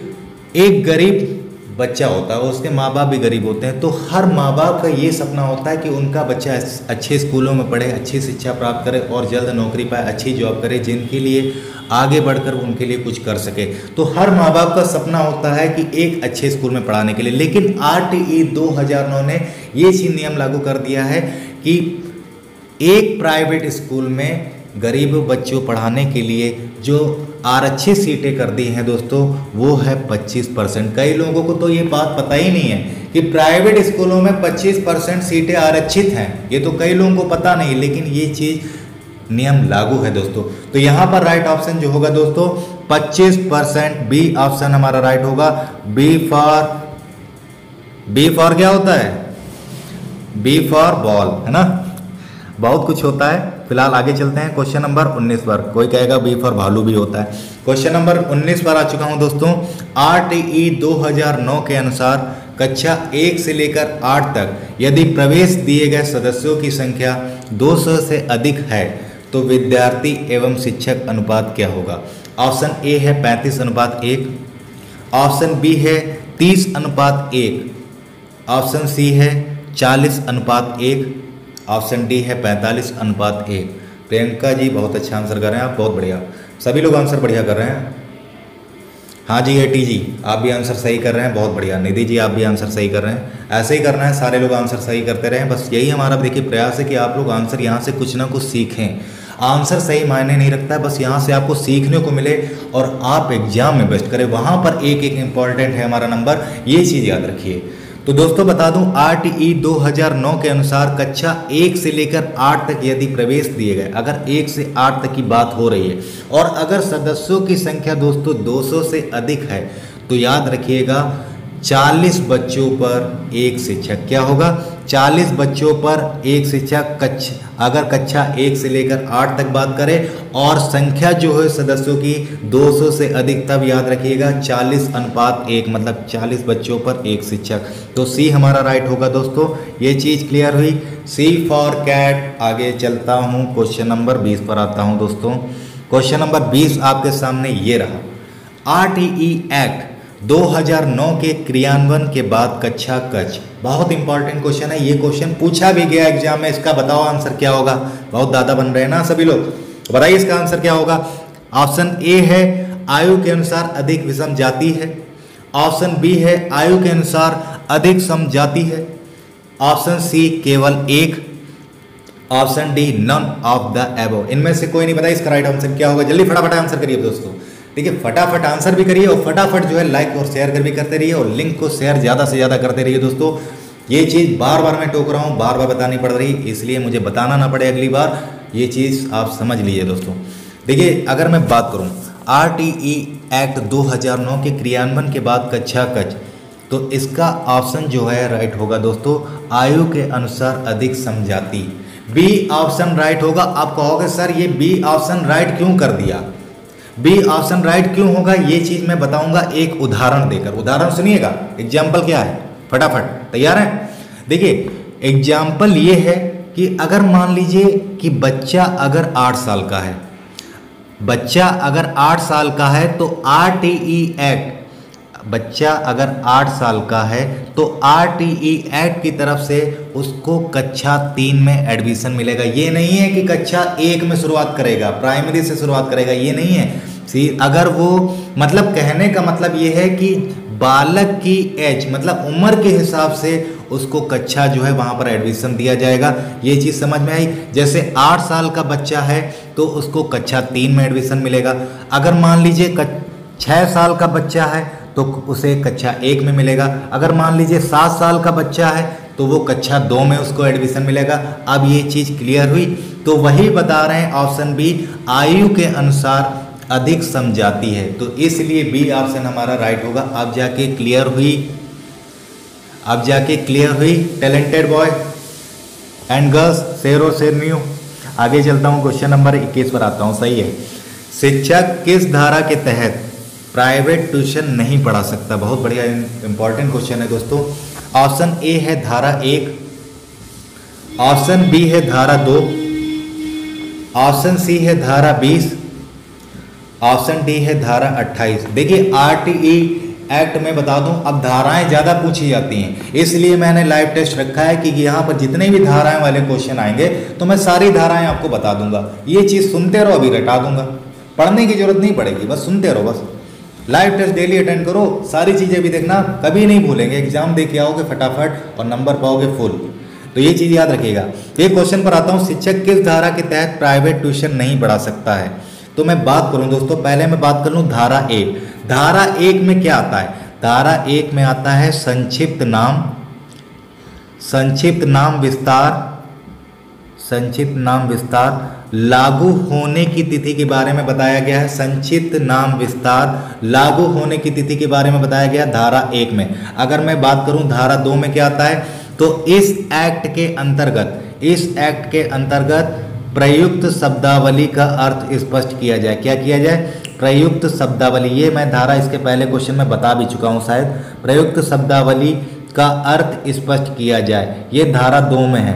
एक गरीब बच्चा होता है, उसके माँ बाप भी गरीब होते हैं, तो हर माँ बाप का ये सपना होता है कि उनका बच्चा अच्छे स्कूलों में पढ़े, अच्छी शिक्षा प्राप्त करे और जल्द नौकरी पाए, अच्छी जॉब करे, जिनके लिए आगे बढ़कर उनके लिए कुछ कर सके। तो हर माँ बाप का सपना होता है कि एक अच्छे स्कूल में पढ़ाने के लिए। लेकिन आरटीई 2009 ने ये चीज नियम लागू कर दिया है कि एक प्राइवेट स्कूल में गरीब बच्चों पढ़ाने के लिए जो आरक्षित सीटें कर दी हैं दोस्तों, वो है 25%। कई लोगों को तो ये बात पता ही नहीं है कि प्राइवेट स्कूलों में 25% सीटें आरक्षित हैं। ये तो कई लोगों को पता नहीं, लेकिन ये चीज़ नियम लागू है दोस्तों। तो यहाँ पर राइट ऑप्शन जो होगा दोस्तों 25%, बी ऑप्शन हमारा राइट होगा। बी फॉर क्या होता है? बी फॉर बॉल, है ना। बहुत कुछ होता है। फिलहाल आगे चलते हैं क्वेश्चन नंबर 19 पर। कोई कहेगा बी फॉर भालू भी होता है। क्वेश्चन नंबर 19 पर आ चुका हूं दोस्तों। RTE 2009 के अनुसार कक्षा 1 से लेकर 8 तक यदि प्रवेश दिए गए सदस्यों की संख्या 200 से अधिक है तो विद्यार्थी एवं शिक्षक अनुपात क्या होगा? ऑप्शन ए है 35:1, ऑप्शन बी है 30:1, ऑप्शन सी है 40:1, ऑप्शन डी है 45:1। प्रियंका जी बहुत अच्छा आंसर कर रहे हैं आप, बहुत बढ़िया। सभी लोग आंसर बढ़िया कर रहे हैं। हाँ जी, AT जी आप भी आंसर सही कर रहे हैं, बहुत बढ़िया। निधि जी आप भी आंसर सही कर रहे हैं। ऐसे ही करना है, सारे लोग आंसर सही करते रहें। बस यही हमारा देखिए प्रयास है कि आप लोग आंसर यहाँ से कुछ ना कुछ सीखें। आंसर सही मायने नहीं रखता है, बस यहाँ से आपको सीखने को मिले और आप एग्जाम में बेस्ट करें। वहाँ पर एक एक इम्पॉर्टेंट है हमारा नंबर, ये चीज़ याद रखिए। तो दोस्तों बता दूं RTE 2009 के अनुसार कक्षा 1 से लेकर 8 तक यदि प्रवेश दिए गए, अगर 1 से 8 तक की बात हो रही है और अगर सदस्यों की संख्या दोस्तों 200 से अधिक है तो याद रखिएगा 40 बच्चों पर एक शिक्षक। क्या होगा? 40 बच्चों पर एक शिक्षक। अगर कक्षा 1 से लेकर 8 तक बात करें और संख्या जो है सदस्यों की 200 से अधिक, तब याद रखिएगा 40:1, मतलब 40 बच्चों पर एक शिक्षक। तो सी हमारा राइट होगा दोस्तों। ये चीज़ क्लियर हुई। सी फॉर कैट। आगे चलता हूँ, क्वेश्चन नंबर 20 पर आता हूँ दोस्तों। क्वेश्चन नंबर 20 आपके सामने ये रहा। RTE एक्ट 2009 के क्रियान्वयन के बाद कक्षा कक्ष। बहुत इंपॉर्टेंट क्वेश्चन है ये। क्वेश्चन पूछा भी गया एग्जाम में। इसका बताओ आंसर क्या होगा? बहुत दादा बन रहे हैं ना सभी लोग, बताइए इसका आंसर क्या होगा? ऑप्शन ए है आयु के अनुसार अधिक विषम जाति है, ऑप्शन बी है आयु के अनुसार अधिक सम जाति है, ऑप्शन सी केवल एक, option D none of the above. इनमें से कोई नहीं बताइए इसका राइट आंसर क्या होगा? जल्दी फटाफट आंसर करिए दोस्तों। ठीक है, फटाफट आंसर भी करिए और फटाफट जो है लाइक और शेयर कर भी करते रहिए और लिंक को शेयर ज़्यादा से ज़्यादा करते रहिए दोस्तों। ये चीज़ बार बार मैं टोक रहा हूँ, बार बार बतानी पड़ रही, इसलिए मुझे बताना ना पड़े अगली बार। ये चीज़ आप समझ लीजिए दोस्तों। देखिए अगर मैं बात करूँ RTE एक्ट 2009 के क्रियान्वयन के बाद कक्षा कक्ष, तो इसका ऑप्शन जो है राइट होगा दोस्तों आयु के अनुसार अधिक समझाती। बी ऑप्शन राइट होगा। आप कहोगे सर ये बी ऑप्शन राइट क्यों कर दिया? बी ऑप्शन राइट क्यों होगा ये चीज मैं बताऊंगा एक उदाहरण देकर। उदाहरण सुनिएगा। एग्जाम्पल क्या है? फटाफट तैयार है? देखिए एग्जाम्पल ये है कि अगर मान लीजिए कि बच्चा अगर 8 साल का है, बच्चा अगर 8 साल का है तो RTE एक्ट, बच्चा अगर 8 साल का है तो RTE एक्ट की तरफ से उसको कक्षा 3 में एडमिशन मिलेगा। ये नहीं है कि कक्षा 1 में शुरुआत करेगा, प्राइमरी से शुरुआत करेगा, ये नहीं है। सी अगर वो मतलब कहने का मतलब ये है कि बालक की एज मतलब उम्र के हिसाब से उसको कक्षा जो है वहाँ पर एडमिशन दिया जाएगा। ये चीज़ समझ में आई? जैसे 8 साल का बच्चा है तो उसको कक्षा 3 में एडमिशन मिलेगा। अगर मान लीजिए 6 साल का बच्चा है तो उसे कक्षा 1 में मिलेगा। अगर मान लीजिए 7 साल का बच्चा है तो वो कक्षा 2 में उसको एडमिशन मिलेगा। अब ये चीज़ क्लियर हुई? तो वही बता रहे हैं ऑप्शन बी आयु के अनुसार अधिक समझाती है, तो इसलिए बी ऑप्शन हमारा राइट होगा। अब जाके क्लियर हुई? अब जाके क्लियर हुई टैलेंटेड बॉय एंड गर्ल्स, शेर और शेरनियों। आगे चलता हूँ, क्वेश्चन नंबर 21 पर आता हूँ। सही है। शिक्षक किस धारा के तहत प्राइवेट ट्यूशन नहीं पढ़ा सकता? बहुत बढ़िया इंपॉर्टेंट क्वेश्चन है दोस्तों। ऑप्शन ए है धारा 1, ऑप्शन बी है धारा 2, ऑप्शन सी है धारा 20, ऑप्शन डी है धारा 28। देखिए RTE एक्ट में बता दूं अब धाराएं ज़्यादा पूछी जाती हैं, इसलिए मैंने लाइव टेस्ट रखा है कि यहाँ पर जितने भी धाराएं वाले क्वेश्चन आएंगे तो मैं सारी धाराएं आपको बता दूंगा। ये चीज़ सुनते रहो, अभी रटा दूंगा, पढ़ने की जरूरत नहीं पड़ेगी, बस सुनते रहो। बस लाइव टेस्ट डेली अटेंड करो, सारी चीज़ें भी देखना, कभी नहीं भूलेंगे। एग्जाम दे के आओगे फटाफट और नंबर पाओगे फुल। तो ये चीज़ याद रखिएगा। ये क्वेश्चन पर आता हूँ, शिक्षक किस धारा के तहत प्राइवेट ट्यूशन नहीं पढ़ा सकता है? तो मैं बात करूं दोस्तों, पहले मैं बात कर लूं धारा 1। धारा 1 में क्या आता है? धारा 1 में आता है संक्षिप्त नाम, संक्षिप्त नाम विस्तार, संक्षिप्त नाम विस्तार। लागू होने की तिथि के बारे में बताया गया है। संक्षिप्त नाम विस्तार लागू होने की तिथि के बारे में बताया गया धारा 1 में। अगर मैं बात करूं धारा 2 में क्या आता है, तो इस एक्ट के अंतर्गत प्रयुक्त शब्दावली का अर्थ स्पष्ट किया जाए। क्या किया जाए? प्रयुक्त शब्दावली। ये मैं धारा इसके पहले क्वेश्चन में बता भी चुका हूं शायद। प्रयुक्त शब्दावली का अर्थ स्पष्ट किया जाए, ये धारा 2 में है।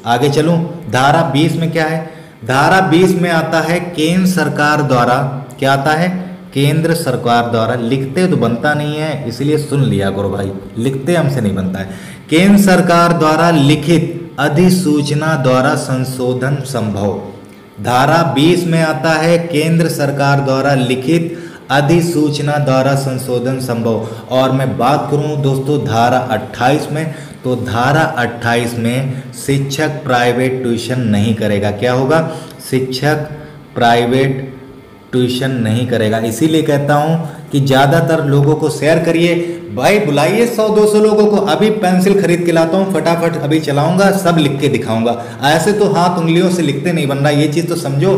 आगे चलूं, धारा 20 में क्या है? धारा 20 में आता है केंद्र सरकार द्वारा, क्या आता है? केंद्र सरकार द्वारा। लिखते तो बनता नहीं है, इसलिए सुन लिया करो भाई, लिखते हमसे नहीं बनता है। केंद्र सरकार द्वारा लिखित अधिसूचना द्वारा संशोधन संभव। धारा 20 में आता है केंद्र सरकार द्वारा लिखित अधिसूचना द्वारा संशोधन संभव। और मैं बात करूं दोस्तों धारा 28 में, तो धारा 28 में शिक्षक प्राइवेट ट्यूशन नहीं करेगा। क्या होगा? शिक्षक प्राइवेट ट्यूशन नहीं करेगा। इसीलिए कहता हूं कि ज़्यादातर लोगों को शेयर करिए भाई, बुलाइए 100-200 लोगों को। अभी पेंसिल खरीद के लाता हूँ, फटाफट अभी चलाऊंगा, सब लिख के दिखाऊंगा। ऐसे तो हाथ उंगलियों से लिखते नहीं बन रहा, ये चीज़ तो समझो।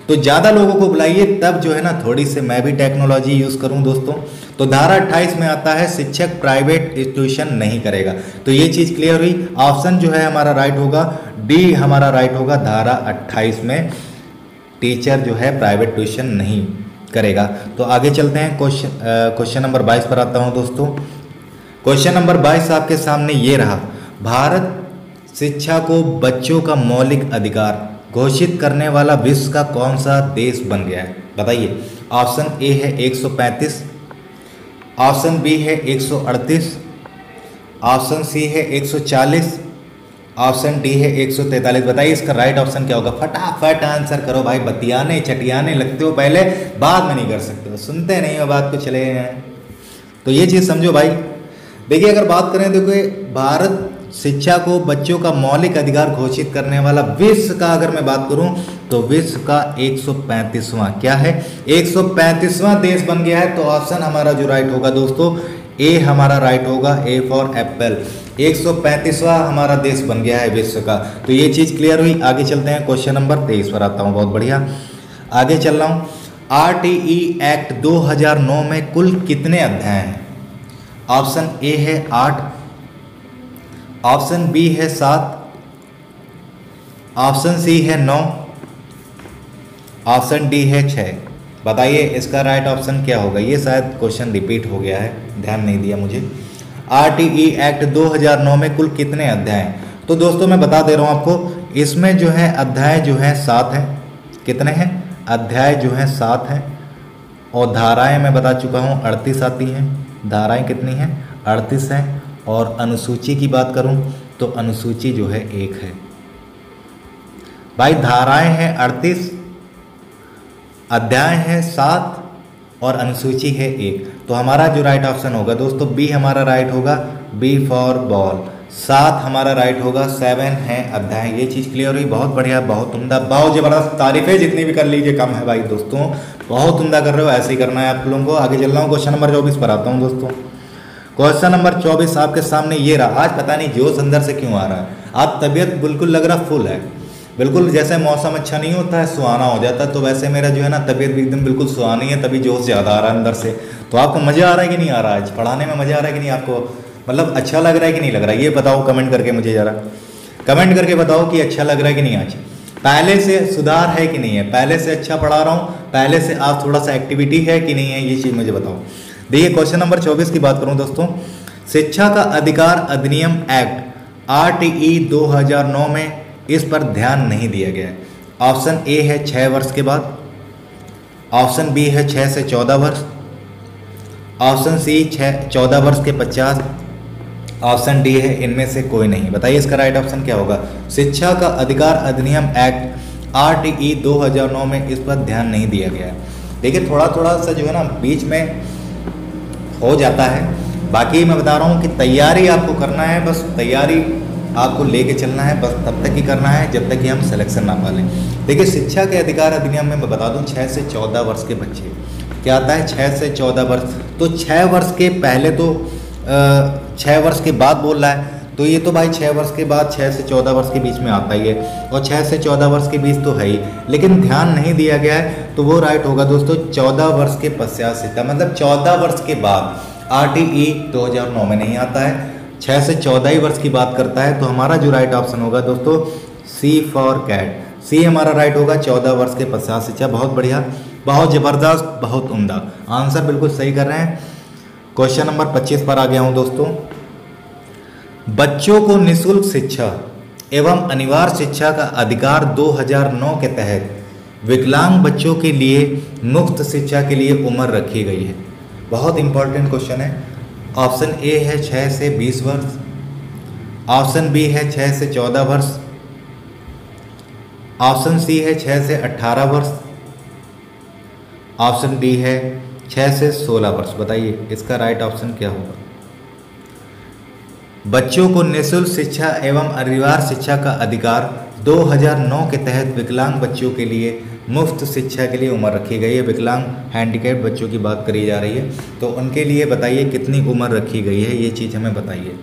तो ज़्यादा लोगों को बुलाइए, तब जो है ना थोड़ी से मैं भी टेक्नोलॉजी यूज़ करूँ दोस्तों। तो धारा 28 में आता है शिक्षक प्राइवेट ट्यूशन नहीं करेगा। तो ये चीज़ क्लियर हुई। ऑप्शन जो है हमारा राइट होगा, डी हमारा राइट होगा। धारा 28 में टीचर जो है प्राइवेट ट्यूशन नहीं करेगा। तो आगे चलते हैं, क्वेश्चन नंबर 22 पर आता हूँ दोस्तों। क्वेश्चन नंबर 22 आपके सामने ये रहा, भारत शिक्षा को बच्चों का मौलिक अधिकार घोषित करने वाला विश्व का कौन सा देश बन गया है? बताइए। ऑप्शन ए है 135, ऑप्शन बी है 138, ऑप्शन सी है 140, ऑप्शन डी है 143। बताइए इसका राइट ऑप्शन क्या होगा? फटाफट आंसर करो भाई, बतियाने चटियाने लगते हो पहले, बाद में नहीं कर सकते हो, सुनते नहीं हो बात को, चले हैं। तो ये चीज़ समझो भाई। देखिए अगर बात करें, देखो भारत शिक्षा को बच्चों का मौलिक अधिकार घोषित करने वाला विश्व का अगर मैं बात करूं, तो विश्व का 135वां क्या है? 135वां देश बन गया है। तो ऑप्शन हमारा जो राइट होगा दोस्तों, ए हमारा राइट होगा, ए फॉर एप्पल। 135वां हमारा देश बन गया है विश्व का। तो ये चीज़ क्लियर हुई। आगे चलते हैं, क्वेश्चन नंबर 23 पर आता हूँ। बहुत बढ़िया, आगे चल रहा हूँ। RTE एक्ट 2009 में कुल कितने अध्याय हैं? ऑप्शन ए है 8, ऑप्शन बी है 7, ऑप्शन सी है 9, ऑप्शन डी है 6। बताइए इसका राइट ऑप्शन क्या होगा? ये शायद क्वेश्चन रिपीट हो गया है, ध्यान नहीं दिया मुझे। RTE एक्ट 2009 में कुल कितने अध्याय हैं? तो दोस्तों मैं बता दे रहा हूँ आपको, इसमें जो है अध्याय जो है 7 हैं। कितने हैं? अध्याय जो है 7 हैं। और धाराएं मैं बता चुका हूँ 38 आती हैं। धाराएं कितनी हैं? 38 हैं। और अनुसूची की बात करूं तो अनुसूची जो है 1 है। भाई धाराएं हैं 38, अध्याय हैं 7 और अनुसूची है 1। तो हमारा जो राइट ऑप्शन होगा दोस्तों, बी हमारा राइट होगा, बी फॉर बॉल। 7 हमारा राइट होगा, 7 है अध्याय। ये चीज़ क्लियर हुई। बहुत बढ़िया, बहुत उम्दा, बहुत ज़बरदस्त। तारीफें जितनी भी कर लीजिए कम है भाई दोस्तों, बहुत उम्दा कर रहे हो, ऐसे ही करना है आप लोगों को। आगे चल रहा हूँ, क्वेश्चन नंबर 24 पर आता हूँ दोस्तों। क्वेश्चन नंबर 24 आपके सामने ये रहा। आज पता नहीं जोश अंदर से क्यों आ रहा है, आज तबीयत बिल्कुल लग रहा फुल है, बिल्कुल जैसे मौसम अच्छा नहीं होता है सुहाना हो जाता है, तो वैसे मेरा जो है ना तबीयत भी एकदम बिल्कुल सुहानी है, तभी जोश ज़्यादा आ रहा है अंदर से। तो आपको मज़ा आ रहा है कि नहीं आ रहा है? आज पढ़ाने में मज़ा आ रहा है कि नहीं आपको? मतलब अच्छा लग रहा है कि नहीं लग रहा है? ये बताओ कमेंट करके मुझे ज़रा कमेंट करके बताओ कि अच्छा लग रहा है कि नहीं। आज पहले से सुधार है कि नहीं है? पहले से अच्छा पढ़ा रहा हूँ? पहले से आज थोड़ा सा एक्टिविटी है कि नहीं है? ये चीज़ मुझे बताओ। देखिए क्वेश्चन नंबर 24 की बात करूँ दोस्तों, शिक्षा का अधिकार अधिनियम एक्ट RTE 2009 में इस पर ध्यान नहीं दिया गया है। ऑप्शन ए है 6 वर्ष के बाद, ऑप्शन बी है 6 से 14 वर्ष, ऑप्शन सी 14 वर्ष के 50, ऑप्शन डी है इनमें से कोई नहीं। बताइए इसका राइट ऑप्शन क्या होगा? शिक्षा का अधिकार अधिनियम एक्ट RTE 2009 में इस पर ध्यान नहीं दिया गया है। देखिए थोड़ा थोड़ा सा जो है ना बीच में हो जाता है, बाकी मैं बता रहा हूँ कि तैयारी आपको करना है, बस तैयारी आपको लेके चलना है, बस तब तक ही करना है जब तक कि हम सिलेक्शन ना पालें। देखिए शिक्षा के अधिकार अधिनियम में मैं बता दूं 6 से 14 वर्ष के बच्चे, क्या आता है 6 से 14 वर्ष, तो 6 वर्ष के पहले तो 6 वर्ष के बाद बोल रहा है, तो ये तो भाई 6 वर्ष के बाद 6 से 14 वर्ष के बीच में आता ही है, और 6 से 14 वर्ष के बीच तो है ही, लेकिन ध्यान नहीं दिया गया है। तो वो राइट होगा दोस्तों 14 वर्ष के पश्चात शिक्षा, मतलब 14 वर्ष के बाद। RTE 2009 में नहीं आता है, 6 से 14 ही वर्ष की बात करता है। तो हमारा जो राइट ऑप्शन होगा दोस्तों C फॉर कैट, C हमारा राइट होगा 14 वर्ष के पश्चात शिक्षा। बहुत बढ़िया, बहुत ज़बरदस्त, बहुत उम्दा, आंसर बिल्कुल सही कर रहे हैं। क्वेश्चन नंबर 25 पर आ गया हूँ दोस्तों। बच्चों को निःशुल्क शिक्षा एवं अनिवार्य शिक्षा का अधिकार 2009 के तहत विकलांग बच्चों के लिए मुफ्त शिक्षा के लिए उम्र रखी गई है। बहुत इंपॉर्टेंट क्वेश्चन है। ऑप्शन ए है 6 से 20 वर्ष, ऑप्शन बी है 6 से 14 वर्ष, ऑप्शन सी है 6 से 18 वर्ष, ऑप्शन डी है 6 से 16 वर्ष। बताइए इसका राइट ऑप्शन क्या होगा। बच्चों को निःशुल्क शिक्षा एवं अनिवार्य शिक्षा का अधिकार 2009 के तहत विकलांग बच्चों के लिए मुफ्त शिक्षा के लिए उम्र रखी गई है। विकलांग हैंडीकैप बच्चों की बात करी जा रही है, तो उनके लिए बताइए कितनी उम्र रखी गई है, ये चीज़ हमें बताइए।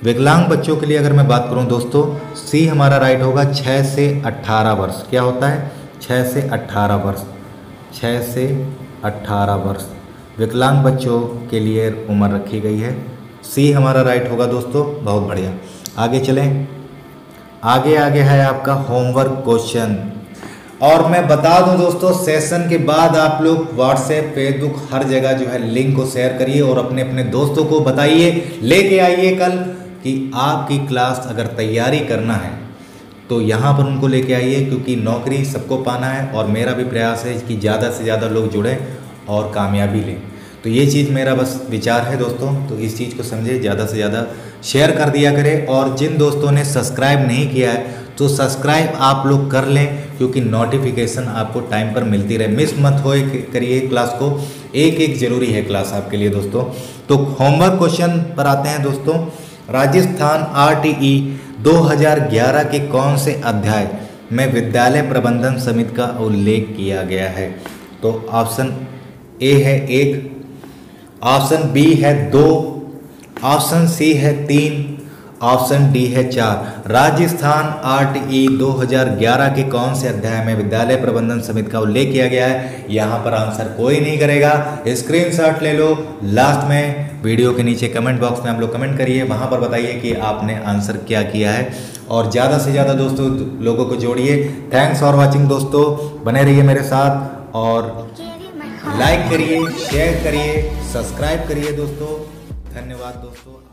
विकलांग बच्चों के लिए अगर मैं बात करूं दोस्तों, सी हमारा राइट होगा 6 से 18 वर्ष। क्या होता है? 6 से 18 वर्ष, 6 से 18 वर्ष विकलांग बच्चों के लिए उम्र रखी गई है। सी हमारा राइट होगा दोस्तों। बहुत बढ़िया, आगे चलें। आगे है आपका होमवर्क क्वेश्चन, और मैं बता दूं दोस्तों सेशन के बाद आप लोग व्हाट्सएप, फेसबुक हर जगह जो है लिंक को शेयर करिए और अपने अपने दोस्तों को बताइए, लेके आइए कल कि आपकी क्लास अगर तैयारी करना है तो यहाँ पर उनको लेके आइए, क्योंकि नौकरी सबको पाना है और मेरा भी प्रयास है कि ज़्यादा से ज़्यादा लोग जुड़ें और कामयाबी लें। तो ये चीज़ मेरा बस विचार है दोस्तों, तो इस चीज़ को समझे, ज़्यादा से ज़्यादा शेयर कर दिया करें। और जिन दोस्तों ने सब्सक्राइब नहीं किया है तो सब्सक्राइब आप लोग कर लें, क्योंकि नोटिफिकेशन आपको टाइम पर मिलती रहे। मिस मत होए करिए क्लास को, एक ज़रूरी है क्लास आपके लिए दोस्तों। तो होमवर्क क्वेश्चन पर आते हैं दोस्तों। राजस्थान RTE 2011 के कौन से अध्याय में विद्यालय प्रबंधन समिति का उल्लेख किया गया है? तो ऑप्शन ए है 1, ऑप्शन बी है 2, ऑप्शन सी है 3, ऑप्शन डी है 4। राजस्थान RTE 2011 के कौन से अध्याय में विद्यालय प्रबंधन समिति का उल्लेख किया गया है? यहाँ पर आंसर कोई नहीं करेगा, स्क्रीनशॉट ले लो। लास्ट में वीडियो के नीचे कमेंट बॉक्स में आप लोग कमेंट करिए, वहाँ पर बताइए कि आपने आंसर क्या किया है, और ज़्यादा से ज़्यादा दोस्तों लोगों को जोड़िए। थैंक्स फॉर वॉचिंग दोस्तों, बने रहिए मेरे साथ और लाइक करिए, शेयर करिए, सब्सक्राइब करिए दोस्तों। धन्यवाद दोस्तों।